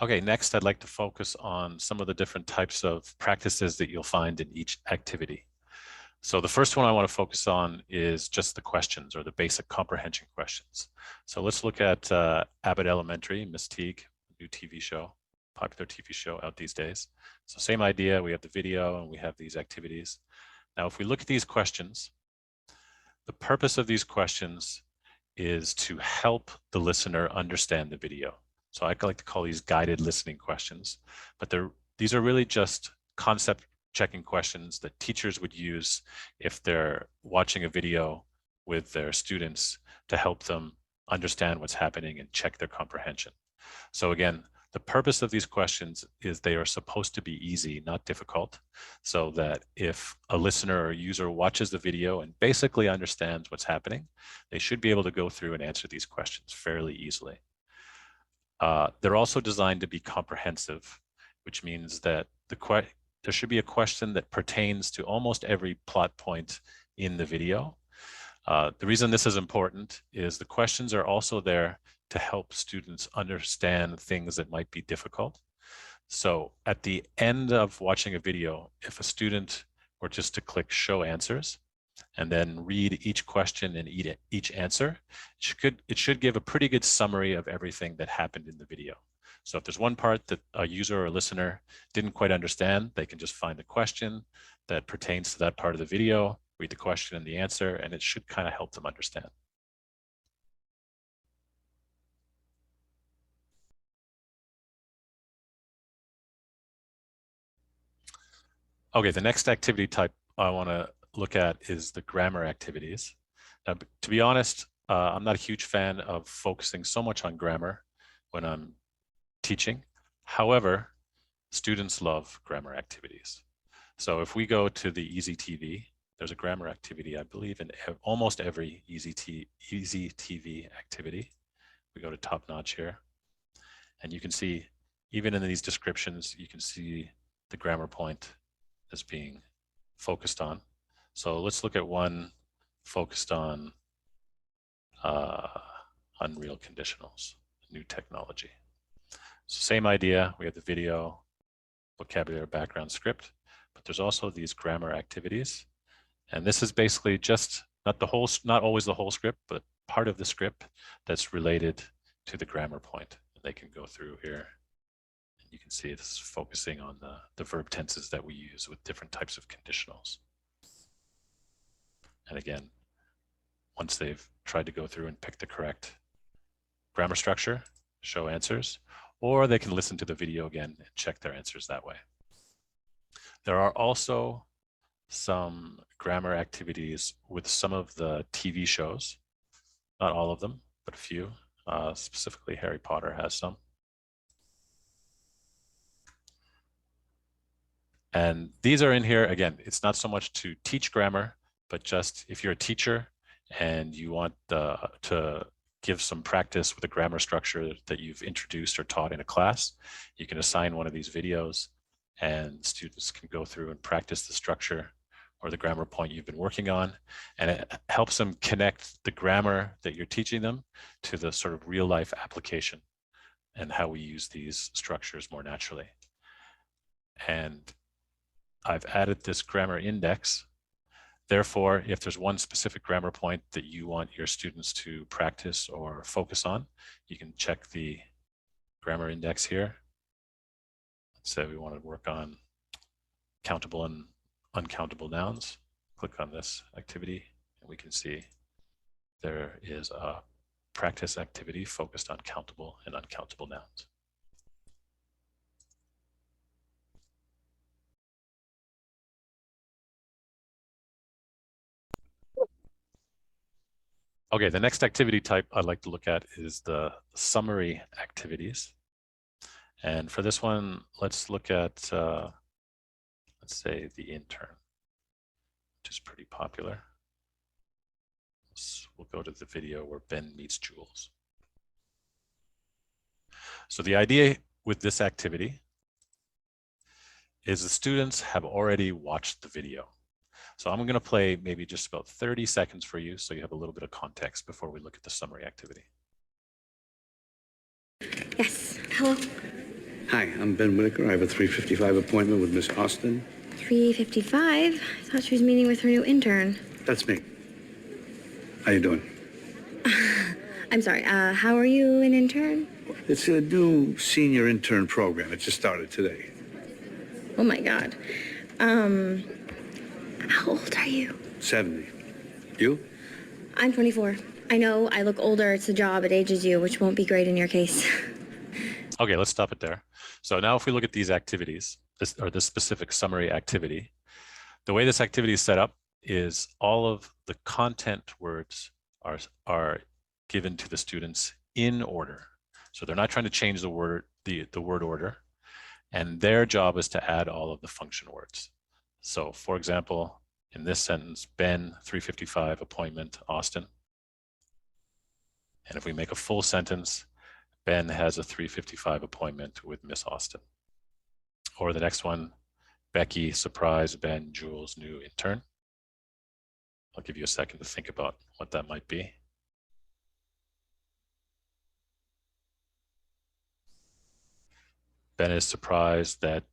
Okay, next I'd like to focus on some of the different types of practices that you'll find in each activity. So the first one I want to focus on is just the questions or the basic comprehension questions. So let's look at Abbott Elementary, Miss Teague, new TV show, popular TV show out these days. So same idea, we have the video and we have these activities. Now, if we look at these questions, the purpose of these questions is to help the listener understand the video. So I like to call these guided listening questions, but these are really just concept checking questions that teachers would use if they're watching a video with their students to help them understand what's happening and check their comprehension. So again, the purpose of these questions is they are supposed to be easy, not difficult, so that if a listener or user watches the video and basically understands what's happening, they should be able to go through and answer these questions fairly easily. They're also designed to be comprehensive, which means that there should be a question that pertains to almost every plot point in the video. The reason this is important is the questions are also there to help students understand things that might be difficult. So at the end of watching a video, if a student were just to click show answers and then read each question and each answer, it should give a pretty good summary of everything that happened in the video. So if there's one part that a user or listener didn't quite understand, they can just find a question that pertains to that part of the video, read the question and the answer, and it should kind of help them understand. Okay, the next activity type I want to look at is the grammar activities. Now, to be honest, I'm not a huge fan of focusing so much on grammar when I'm teaching. However, students love grammar activities. So if we go to the Easy TV, there's a grammar activity, I believe, in almost every Easy TV activity. We go to Top Notch here, and you can see, even in these descriptions, you can see the grammar point as being focused on. So let's look at one focused on unreal conditionals, new technology. So same idea, we have the video, vocabulary, background, script, but there's also these grammar activities. And this is basically just not always the whole script, but part of the script that's related to the grammar point. And they can go through here. You can see this is focusing on the verb tenses that we use with different types of conditionals. And again, once they've tried to go through and pick the correct grammar structure, show answers, or they can listen to the video again and check their answers that way. There are also some grammar activities with some of the TV shows, not all of them, but a few. Specifically, Harry Potter has some. And these are in here, again, it's not so much to teach grammar, but just if you're a teacher and you want to give some practice with a grammar structure that you've introduced or taught in a class, you can assign one of these videos and students can go through and practice the structure or the grammar point you've been working on. And it helps them connect the grammar that you're teaching them to the sort of real life application and how we use these structures more naturally. And I've added this grammar index. Therefore, if there's one specific grammar point that you want your students to practice or focus on, you can check the grammar index here. Let's say we want to work on countable and uncountable nouns. Click on this activity, and we can see there is a practice activity focused on countable and uncountable nouns. Okay, the next activity type I'd like to look at is the summary activities. And for this one, let's look at, let's say, the intern, which is pretty popular. We'll go to the video where Ben meets Jules. So the idea with this activity is the students have already watched the video. So I'm going to play maybe just about 30 seconds for you so you have a little bit of context before we look at the summary activity. Yes, hello. Hi, I'm Ben Whitaker. I have a 3:55 appointment with Miss Austin. 3:55? I thought she was meeting with her new intern. That's me. How you doing? I'm sorry, how are you an intern? It's a new senior intern program. It just started today. Oh my God. Um, how old are you? 70. You? I'm 24. I know I look older. It's the job. It ages you, which won't be great in your case. Okay, let's stop it there. So now if we look at these activities, this specific summary activity, the way this activity is set up is all of the content words are given to the students in order. So they're not trying to change the word order, and their job is to add all of the function words. So for example, in this sentence, Ben, 3:55 appointment, Austin. And if we make a full sentence, Ben has a 3:55 appointment with Miss Austin. Or the next one, Becky, surprise Ben, Jules' new intern. I'll give you a second to think about what that might be. Becky is surprised that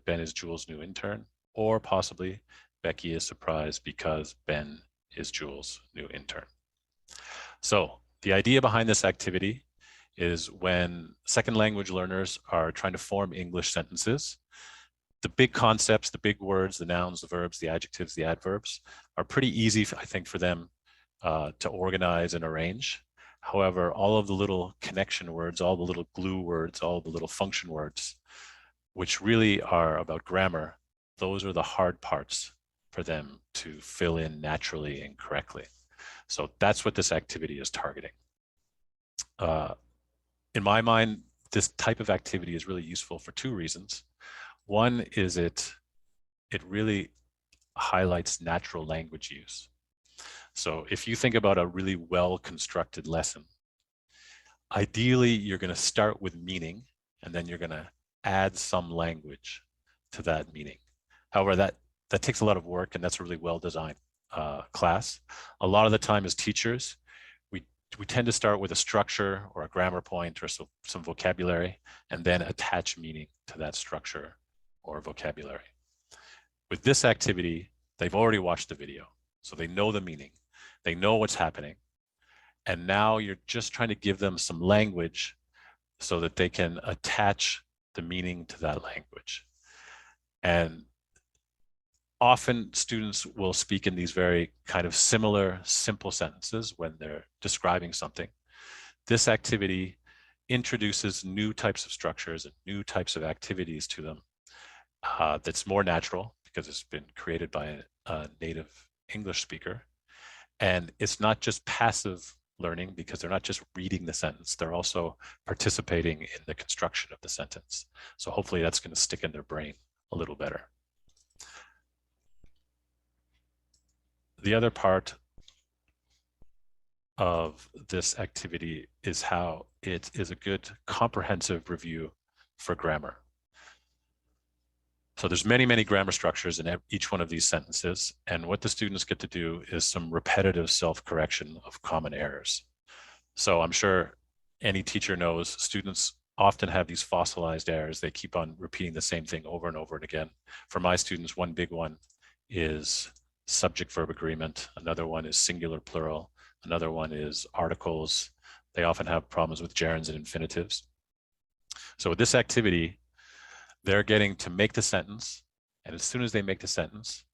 Ben is Jules' new intern, or possibly Becky is surprised because Ben is Jules' new intern. So the idea behind this activity is when second language learners are trying to form English sentences, the big concepts, the big words, the nouns, the verbs, the adjectives, the adverbs are pretty easy, I think, for them to organize and arrange. However, all of the little connection words, all the little glue words, all the little function words, which really are about grammar, those are the hard parts for them to fill in naturally and correctly. So that's what this activity is targeting. In my mind, this type of activity is really useful for two reasons. One is it really highlights natural language use. So if you think about a really well-constructed lesson, ideally you're going to start with meaning and then you're going to add some language to that meaning. However, that takes a lot of work, and that's a really well-designed class. A lot of the time as teachers, we tend to start with a structure or a grammar point or some vocabulary and then attach meaning to that structure or vocabulary. With this activity, they've already watched the video, so they know the meaning, they know what's happening, and now you're just trying to give them some language so that they can attach the meaning to that language. And often students will speak in these very kind of similar, simple sentences when they're describing something. This activity introduces new types of structures and new types of activities to them that's more natural because it's been created by a native English speaker. And it's not just passive learning because they're not just reading the sentence, they're also participating in the construction of the sentence. So hopefully that's going to stick in their brain a little better. The other part of this activity is how it is a good comprehensive review for grammar. So there's many, many grammar structures in each one of these sentences. And what the students get to do is some repetitive self-correction of common errors. So I'm sure any teacher knows students often have these fossilized errors. They keep on repeating the same thing over and over and again. For my students, one big one is subject-verb agreement. Another one is singular plural. Another one is articles. They often have problems with gerunds and infinitives. So with this activity, they're getting to make the sentence. And as soon as they make the sentence,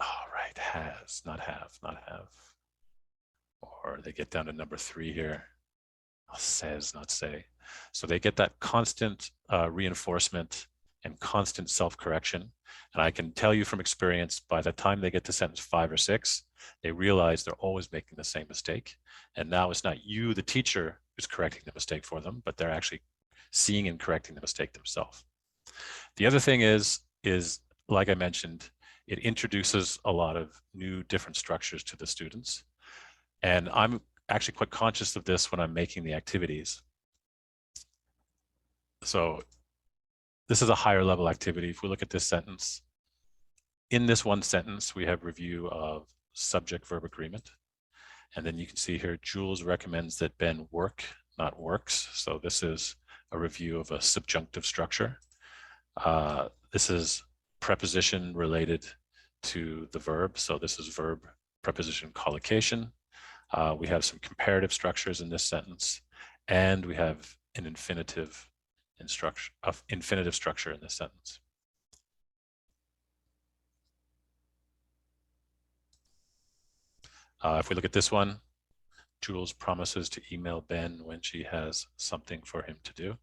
all right, has, not have, not have. Or they get down to number 3 here, says, not say. So they get that constant reinforcement and constant self-correction. And I can tell you from experience, by the time they get to sentence 5 or 6, they realize they're always making the same mistake. And now it's not you, the teacher, who's correcting the mistake for them, but they're actually seeing and correcting the mistake themselves. The other thing is like I mentioned, it introduces a lot of new different structures to the students. And I'm actually quite conscious of this when I'm making the activities. So this is a higher level activity. If we look at this sentence, in this one sentence, we have review of subject-verb agreement. And then you can see here, Jules recommends that Ben work, not works. So this is a review of a subjunctive structure. This is preposition related to the verb. So this is verb preposition collocation. We have some comparative structures in this sentence, and we have an infinitive structure in this sentence. If we look at this one, Jules promises to email Ben when she has something for him to do.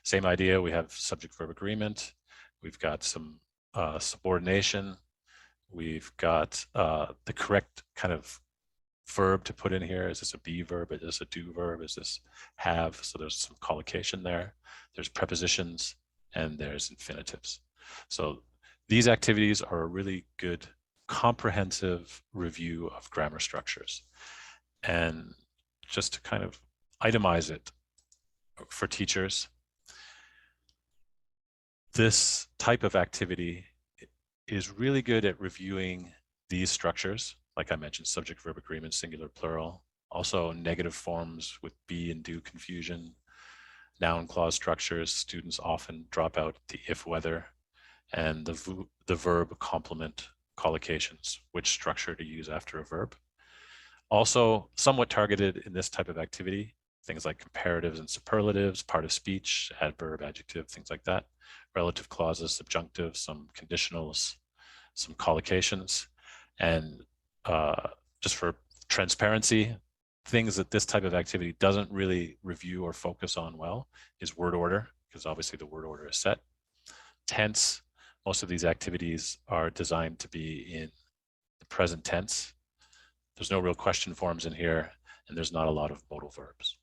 Same idea, we have subject-verb agreement. We've got some subordination. We've got the correct kind of verb to put in here. Is this a be verb? Is this a do verb? Is this have? So there's some collocation there. There's prepositions and there's infinitives. So these activities are a really good comprehensive review of grammar structures. And just to kind of itemize it for teachers, this type of activity is really good at reviewing these structures. Like I mentioned, subject verb agreement, singular, plural. Also negative forms with be and do confusion. Noun clause structures, students often drop out the if whether, and the verb complement collocations, which structure to use after a verb. Also somewhat targeted in this type of activity, things like comparatives and superlatives, part of speech, adverb, adjective, things like that. Relative clauses, subjunctive, some conditionals, some collocations. And just for transparency, things that this type of activity doesn't really review or focus on well is word order, because obviously the word order is set. Tense, most of these activities are designed to be in the present tense. There's no real question forms in here, and there's not a lot of modal verbs.